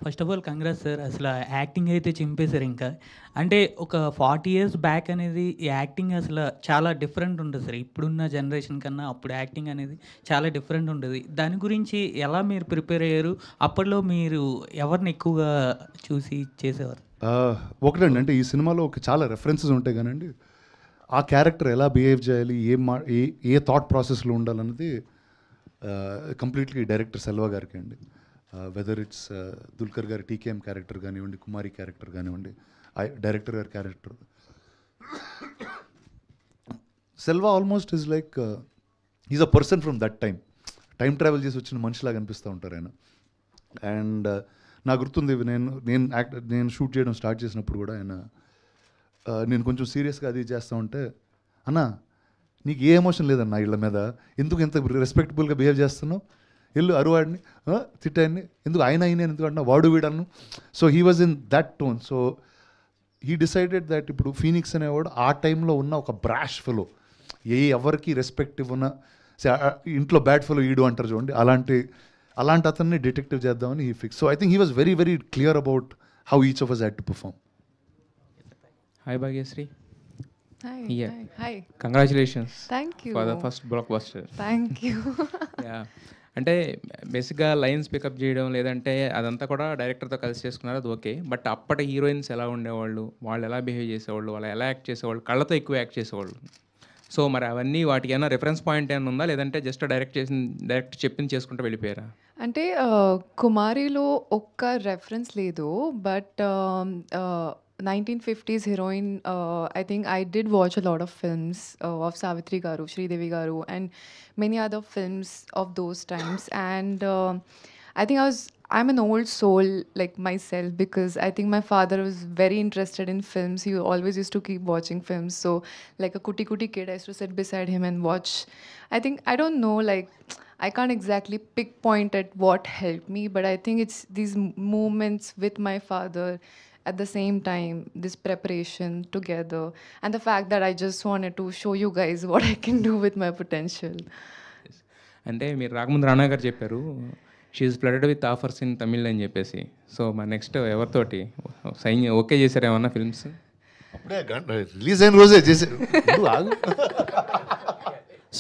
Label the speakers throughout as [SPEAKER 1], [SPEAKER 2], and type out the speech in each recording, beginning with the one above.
[SPEAKER 1] First of all congrats sir. అసల acting అయితే చింపేశారు ఇంకా. అంటే ఒక 40 ఇయర్స్ బ్యాక్ అనేది ఈ యాక్టింగ్ అసల చాలా డిఫరెంట్ ఉంటది సార్. ఇప్పుడున్న జనరేషన్ కన్నా అప్పుడు యాక్టింగ్ అనేది చాలా డిఫరెంట్ ఉండేది. దాని గురించి ఎలా మీరు ప్రిపేర్ అయ్యారు? అప్పట్లో మీరు ఎవరిని ఎక్కువగా చూసి చేసేవారు?
[SPEAKER 2] ఒకటండి, అంటే ఈ సినిమాలో చాలా రెఫరెన్సెస్ ఉంటాయి కానండి, ఆ క్యారెక్టర్ ఎలా బిహేవ్ చేయాలి, ఏ థాట్ ప్రాసెస్లో ఉండాలన్నది కంప్లీట్లీ డైరెక్టర్ సెల్వా గారికి అండి. వెదర్ ఇట్స్ దుల్కర్ గారి టీకేఎం క్యారెక్టర్ కానివ్వండి, కుమారి క్యారెక్టర్ కానివ్వండి, డైరెక్టర్ గారి character, Selva almost is like is a person from that time travel చేసి వచ్చిన మనిషిలాగా అనిపిస్తూ ఉంటారు ఆయన. అండ్ నాకు గుర్తుంది, నేను షూట్ చేయడం స్టార్ట్ చేసినప్పుడు కూడా ఆయన, నేను కొంచెం సీరియస్గా అది చేస్తూ ఉంటే, అన్న నీకు ఏ ఎమోషన్ లేదన్న వీళ్ళ మీద, ఎందుకు ఇంత రెస్పెక్టబుల్గా బిహేవ్ చేస్తున్నావు, వెళ్ళు అరువాడిని తిట్టాడిని, ఎందుకు ఆయన ఎందుకు అన్నా, వాడు వీడను. So he was in that tone. So he decided that ఇప్పుడు ఫీనిక్స్ అనేవాడు ఆ టైంలో ఉన్న ఒక బ్రాష్ ఫెలో, ఎవరికి రెస్పెక్ట్ ఇవ్వన, ఇంట్లో బ్యాడ్ ఫెలో ఈడు అంటారు చూడండి, అలాంటి అతన్ని డిటెక్టివ్ చేద్దామని he fix. So I think he was very very clear about how each of us had to perform.
[SPEAKER 3] Hi Bhagyasri.
[SPEAKER 4] Hi.
[SPEAKER 3] Yeah.
[SPEAKER 4] Hi.
[SPEAKER 3] Congratulations.
[SPEAKER 4] Thank you.
[SPEAKER 3] For the first blockbuster.
[SPEAKER 4] Thank you.
[SPEAKER 3] Yeah. అంటే బేసిక్గా lines pickup చేయడం లేదంటే అదంతా కూడా డైరెక్టర్తో కలిసి చేసుకున్నారు, అది okay. But అప్పటి హీరోయిన్స్ ఎలా ఉండేవాళ్ళు, వాళ్ళు ఎలా బిహేవ్ చేసేవాళ్ళు, వాళ్ళు ఎలా యాక్ట్ చేసేవాళ్ళు, కళ్ళతో ఎక్కువ యాక్ట్ చేసేవాళ్ళు. సో మరి అవన్నీ వాటికి ఏమైనా రిఫరెన్స్ పాయింట్ ఏమైనా ఉందా, లేదంటే జస్ట్ డైరెక్ట్ చెప్పింది చేసుకుంటూ వెళ్ళిపోయారా?
[SPEAKER 4] అంటే కుమారిలో ఒక్క రెఫరెన్స్ లేదు, but 1950s heroine, I think I did watch a lot of films of Savitri Garu, Sridevi Garu, and many other films of those times. And I think I'm an old soul like myself, because I think my father was very interested in films. He always used to keep watching films. So like a kuti kid, I used to sit beside him and watch. I don't know, like I can't exactly pinpoint at what helped me, but I think it's these moments with my father at the same time, this preparation together, and the fact that I just wanted to show you guys what I can do with my potential.
[SPEAKER 3] అంటే మీరు రాకముందు రానా గారు చెప్పారు she is flooded with offers in Tamil అని చెప్పేసి. So మా next ఎవరితోటి sign okay చేశారు ఏమన్నా ఫిల్మ్స్?
[SPEAKER 2] అప్పుడే రిలీజ్ అయిన రోజే చేశారు.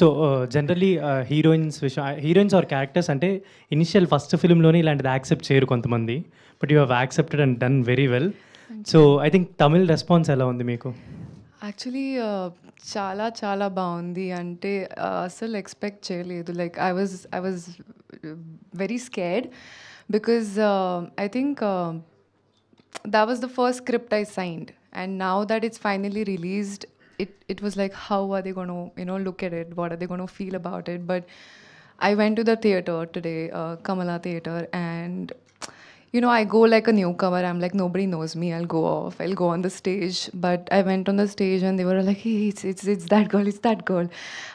[SPEAKER 5] So generally heroines or characters అంటే ఇనిషియల్ ఫస్ట్ ఫిల్మ్లోనే ఇలాంటిది యాక్సెప్ట్ చేయరు కొంతమంది, but you have accepted and done very well. So I think Tamil response ఎలా ఉంది మీకు?
[SPEAKER 4] యాక్చువల్లీ చాలా చాలా బాగుంది. అంటే అసలు ఎక్స్పెక్ట్ చేయలేదు. Like I was very scared, because I think that was the first script I signed, and now that it's finally released, it was like, how are they going to look at it, what are they going to feel about it? But I went to the theater today, Kamala Theater, and I go like a newcomer. I'm like, nobody knows me, I'll go on the stage. But I went on the stage and they were like, hey, it's that girl,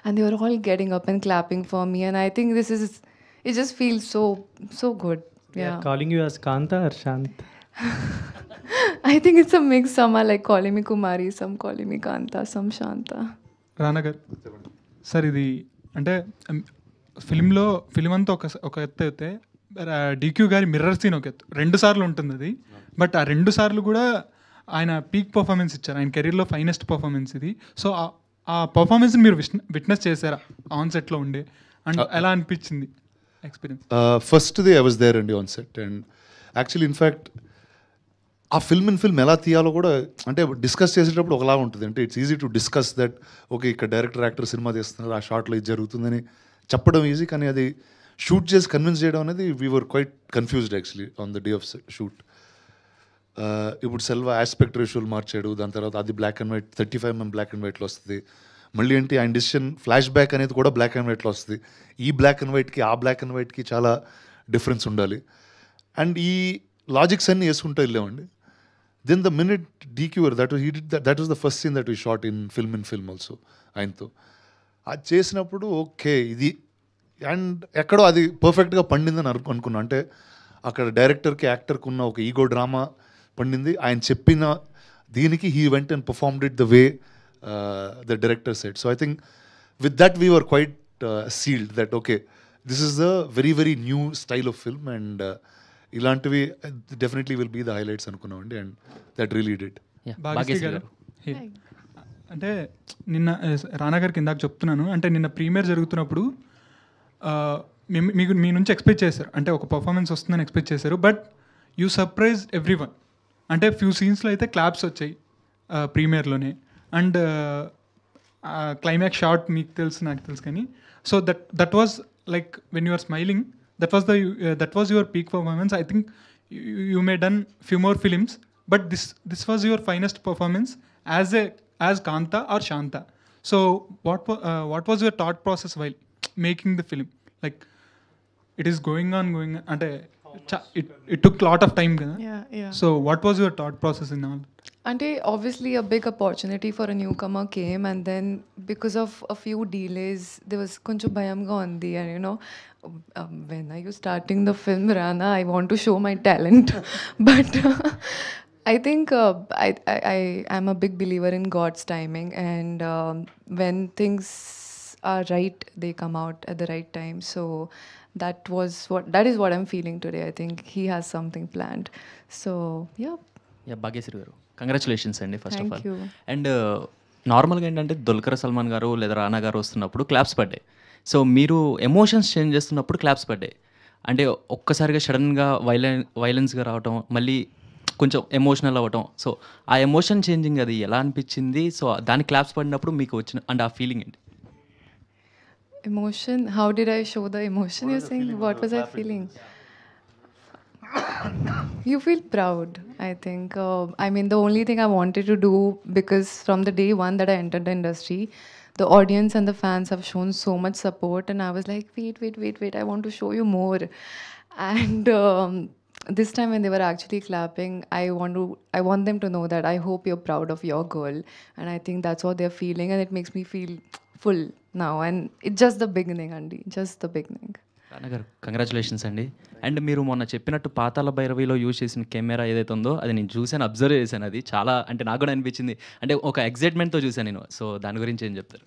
[SPEAKER 4] and they were all getting up and clapping for me, and I think it just feels so good. Yeah.
[SPEAKER 5] Calling you as Kanta or Shant?
[SPEAKER 4] I think it's a mix. Some are like calling me Kumari, some calling me Kanta, some Shanta.
[SPEAKER 6] రానగర్ sir, ఇది అంటే film అంతా ఒక ఎత్తు అయితే DQ గారి mirror scene ఒక ఎత్తు, 2 సార్లు ఉంటుంది అది. బట్ ఆ 2 సార్లు కూడా ఆయన పీక్ పర్ఫార్మెన్స్ ఇచ్చారు, ఆయన కెరీర్లో ఫైనెస్ట్ పర్ఫార్మెన్స్ ఇది. సో ఆ పర్ఫార్మెన్స్ మీరు విట్నెస్ చేశారా ఆన్ సెట్లో ఉండే, అండ్ ఎలా అనిపించింది ఎక్స్పీరియన్స్?
[SPEAKER 2] ఫస్ట్ది ఐ వాజ్ దేర్ అండి on set. And actually in fact ఆ ఫిల్మ్ ఎలా తీయాలో కూడా అంటే డిస్కస్ చేసేటప్పుడు ఒకలా ఉంటుంది. అంటే it's easy to discuss that okay ఇక్కడ డైరెక్టర్ యాక్టర్ సినిమా తీస్తున్నారు, ఆ షార్ట్లో ఇది జరుగుతుందని చెప్పడం ఈజీ, కానీ అది షూట్ చేసి కన్విన్స్ చేయడం అనేది we were quite confused actually on the day of shoot. ఇప్పుడు సెల్వా ఆస్పెక్ట్ రేషియోలు మార్చాడు, దాని తర్వాత అది black and white 35mm black and వైట్లో వస్తుంది. మళ్ళీ ఏంటి ఆయన డిసిషన్ ఫ్లాష్ బ్యాక్ అనేది కూడా బ్లాక్ అండ్ వైట్లో వస్తుంది. ఈ బ్లాక్ అండ్ వైట్కి ఆ బ్లాక్ అండ్ వైట్కి చాలా డిఫరెన్స్ ఉండాలి. అండ్ ఈ లాజిక్స్ అన్నీ వేసుకుంటూ వెళ్ళామండి. Then the minute DQR, that was the first scene that we shot in film also ఆయనతో. అది చేసినప్పుడు ఓకే ఇది అండ్ ఎక్కడో అది పర్ఫెక్ట్గా పండిందని అనుకున్నా. అంటే అక్కడ డైరెక్టర్కి యాక్టర్కి ఉన్న ఒక ఈగో డ్రామా పండింది. ఆయన చెప్పిన దీనికి he went and performed it the way the director said. So I think with that we were quite sealed that okay this is the very very new style of film and ఇలాంటివి definitely will be the highlights అనుకున్నామండి, and that really did.
[SPEAKER 6] Bhagyashree గారు అంటే నిన్న రానా గారికి ఇందాక చెప్తున్నాను, అంటే నిన్న ప్రీమియర్ జరుగుతున్నప్పుడు మీకు మీ నుంచి ఎక్స్పెక్ట్ చేశారు, అంటే ఒక పర్ఫార్మెన్స్ వస్తుందని ఎక్స్పెక్ట్ చేశారు, but you surprise every one. అంటే ఫ్యూ సీన్స్లో అయితే క్లాప్స్ వచ్చాయి ప్రీమియర్లోనే, అండ్ క్లైమాక్స్ షాట్ మీకు తెలుసు నాకు తెలుసు కానీ, so that was like when you are smiling, that was your peak performance. I think you may done few more films, but this was your finest performance as Kanta or Shanta. So what was your thought process while making the film? Like it is going on ante it took lot of time kada.
[SPEAKER 4] Yeah.
[SPEAKER 6] So what was your thought process in all?
[SPEAKER 4] Ante obviously a big opportunity for a newcomer came, and then because of a few delays there was koncham bhayamga undi, and you know, when are you starting the film, Rana? I want to show my talent. But I think I'm a big believer in God's timing, and when things are right, they come out at the right time. So that is what I'm feeling today. I think he has something planned. So yeah.
[SPEAKER 7] Bhagyashri గారు congratulations అండి first of
[SPEAKER 4] Thank
[SPEAKER 7] all.
[SPEAKER 4] you.
[SPEAKER 7] And నార్మల్గా ఏంటంటే దుల్కర్ సల్మాన్ గారు లేదా రానా గారు వస్తున్నప్పుడు claps పడ్డాయి. So మీరు ఎమోషన్స్ చేంజ్ చేస్తున్నప్పుడు క్లాప్స్ పడ్డాయి. అంటే ఒక్కసారిగా సడన్గా వైలెన్స్గా రావటం, మళ్ళీ కొంచెం ఎమోషనల్ అవ్వటం. సో ఆ ఎమోషన్ చేంజింగ్ అది ఎలా అనిపించింది? సో దాని క్లాప్స్ పడినప్పుడు మీకు వచ్చిన అంటే ఆ ఫీలింగ్ ఏంటి?
[SPEAKER 4] Emotion, how did I show the emotion? You're saying what was I feeling? You feel proud, I think. I mean, the only thing I wanted to do, because from the day one that I entered the industry, the audience and the fans have shown so much support, and I was like, wait, I want to show you more. And this time when they were actually clapping, I want them to know that I hope you're proud of your girl, and I think that's what they're feeling, and it makes me feel full now, and it's just the beginning, Andy, just the beginning.
[SPEAKER 7] రానా గారు congratulations అండి. And మీరు మొన్న చెప్పినట్టు పాతాళ భైరవిలో use చేసిన camera ఏదైతే ఉందో అది నేను చూశాను, అబ్జర్వ్ చేశాను. అది చాలా అంటే నాకు కూడా అనిపించింది, అంటే ఒక ఎగ్జైట్మెంట్తో చూశాను నేను. సో దాని గురించి ఏం చెప్తారు?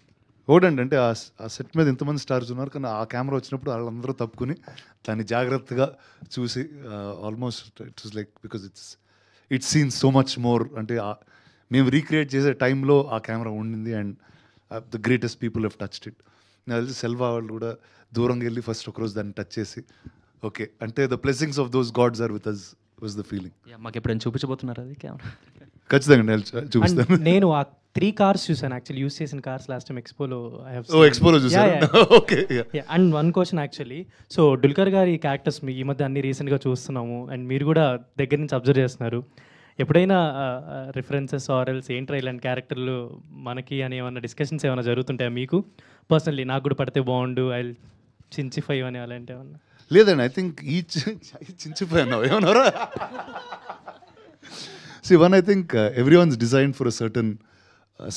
[SPEAKER 2] ఒకటండి, అంటే ఆ సెట్ మీద ఇంతమంది స్టార్స్ ఉన్నారు, కానీ ఆ కెమెరా వచ్చినప్పుడు వాళ్ళందరూ తప్పుకుని దాన్ని జాగ్రత్తగా చూసి almost it was like, because it's seen so much more. అంటే మేము రీక్రియేట్ చేసే టైంలో ఆ కెమెరా ఉండింది, and the greatest people have touched it. నాకు తెలిసి సెల్వా వాళ్ళు కూడా దూరంగా వెళ్ళి ఫస్ట్ ఒకరోజు దాన్ని టచ్ చేసి ఓకే అంటే the blessings of those gods are with us was the feeling.
[SPEAKER 7] మాకు ఎప్పుడైనా చూపించబోతున్నారు అది కెమెరా?
[SPEAKER 2] ఖచ్చితంగా నేను చూపిస్తాను.
[SPEAKER 5] నేను ఆ 3 cars చూసాను, యాక్చువల్లీ యూస్ చేసిన కార్స్ లాస్ట్ టైం ఎక్స్పోలో.
[SPEAKER 2] ఎక్స్పోలో చూసాను. Okay.
[SPEAKER 5] And one question actually, so Dulquer గారి క్యారెక్టర్స్ ఈ మధ్య అన్ని రీసెంట్గా చూస్తున్నాము, అండ్ మీరు కూడా దగ్గర నుంచి అబ్జర్వ్ చేస్తున్నారు. ఎప్పుడైనా రిఫరెన్సెస్ ఆర్ఎల్స్ ఏంట్రా ఇలాంటి క్యారెక్టర్లు మనకి అని ఏమైనా డిస్కషన్స్ ఏమైనా జరుగుతుంటాయా మీకు పర్సనలీ? నాకు కూడా పడితే బాగుండు, ఐ చించిఫై అని అలాంటి ఏమన్నా?
[SPEAKER 2] లేదండి, ఐ థింక్ ఈ చించిపోయాను ఏమన్నారా. See, one, I think everyone's designed for a certain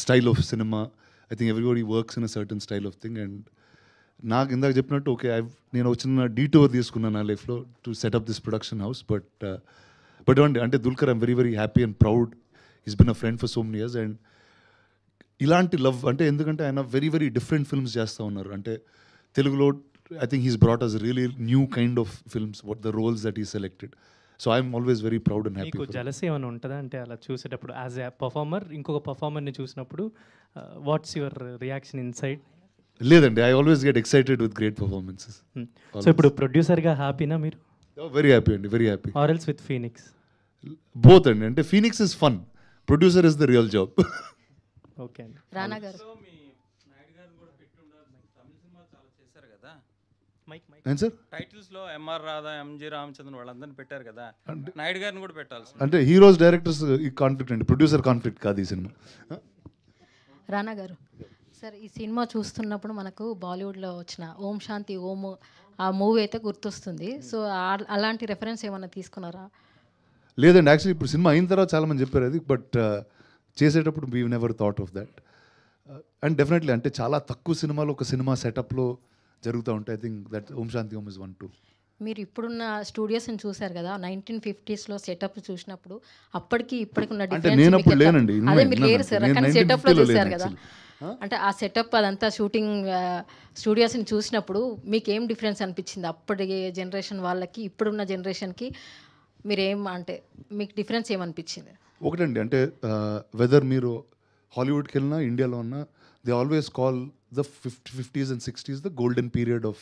[SPEAKER 2] style of cinema. I think everybody works in a certain style of thing. And నాకు ఇందాక చెప్పినట్టు ఓకే నేను వచ్చిన డీటోర్ తీసుకున్నాను నా లైఫ్లో to set up this production house. But అంటే Dulquer I'm very very happy and proud. He's been a friend for so many years. And ఇలాంటి లవ్ అంటే ఎందుకంటే ఆయన వెరీ వెరీ డిఫరెంట్ ఫిల్మ్స్ చేస్తూ ఉన్నారు. అంటే తెలుగులో I think he's brought us really new kind of films, what the roles that he selected. So I'm always very proud and happy.
[SPEAKER 5] మీకు jealousy ఏమైనా ఉంటుందా అంటే అలా చూసేటప్పుడు యాజ్ ఎ పర్ఫార్మర్ ఇంకొక పర్ఫార్మర్ని చూసినప్పుడు వాట్స్ యువర్ రియాక్షన్ ఇన్సైడ్?
[SPEAKER 2] లేదండి, I always get excited with great performances.
[SPEAKER 5] So ఇప్పుడు ప్రొడ్యూసర్గా హ్యాపీనా మీరు?
[SPEAKER 2] వెరీ హ్యాపీ అండి, వెరీ హ్యాపీ.
[SPEAKER 5] ఆర్ఎల్స్ విత్ ఫీనిక్స్?
[SPEAKER 2] బోత్ అండి. అంటే Phoenix is fun, producer is the real job.
[SPEAKER 5] Okay అండి.
[SPEAKER 8] రానా గారు
[SPEAKER 2] ఏం సార్?
[SPEAKER 9] టైటిల్స్లో ఎంఆర్ రాధా, ఎంజి రామచంద్రన్ వాళ్ళందరినీ పెట్టారు కదా, నాయుడు గారిని కూడా పెట్టాల్సి.
[SPEAKER 2] అంటే హీరోస్ డైరెక్టర్స్ ఈ కాన్ఫ్లిక్ట్ అండి, ప్రొడ్యూసర్ కాన్ఫ్లిక్ట్ కాదు ఈ సినిమా.
[SPEAKER 8] రానా గారు సార్, ఈ సినిమా చూస్తున్నప్పుడు మనకు బాలీవుడ్లో వచ్చిన ఓం శాంతి ఓం ఆ మూవీ అయితే గుర్తొస్తుంది. సో అలాంటి రెఫరెన్స్ ఏమైనా తీసుకున్నారా?
[SPEAKER 2] లేదండి, యాక్చువల్లీ ఇప్పుడు సినిమా అయిన తర్వాత చాలామంది చెప్పారు అది, బట్ చేసేటప్పుడు we never thought of that. And definitely అంటే చాలా తక్కువ సినిమాలు ఒక సినిమా సెటప్లో జరుగుతూ ఉంటాయి. I think that Om Shanti Om is 1, 2.
[SPEAKER 8] మీరు ఇప్పుడున్న స్టూడియోస్ని చూశారు కదా 1950s సెటప్ చూసినప్పుడు అప్పటికి ఇప్పటికి ఉన్న
[SPEAKER 2] అంటే
[SPEAKER 8] డిఫరెన్స్
[SPEAKER 2] నేను
[SPEAKER 8] మీకు
[SPEAKER 2] అప్పుడు
[SPEAKER 8] ఎట్లా-
[SPEAKER 2] లేనండి.
[SPEAKER 8] అదే మీరు లేరు సార్
[SPEAKER 2] నేను
[SPEAKER 8] కానీ
[SPEAKER 2] 1950
[SPEAKER 8] సెటప్లో
[SPEAKER 2] లో
[SPEAKER 8] చూశారు
[SPEAKER 2] లేను
[SPEAKER 8] కదా
[SPEAKER 2] actually.
[SPEAKER 8] అంటే ఆ సెటప్ అదంతా షూటింగ్ స్టూడియోస్ని చూసినప్పుడు మీకు ఏం డిఫరెన్స్ అనిపించింది అప్పటి జనరేషన్ వాళ్ళకి ఇప్పుడున్న జనరేషన్కి మీరేం అంటే మీకు డిఫరెన్స్ ఏమనిపించింది?
[SPEAKER 2] ఒకటండి, అంటే వెదర్ మీరు హాలీవుడ్కి వెళ్ళినా ఇండియాలో ఉన్నా they always call the 50s and 60s the golden period of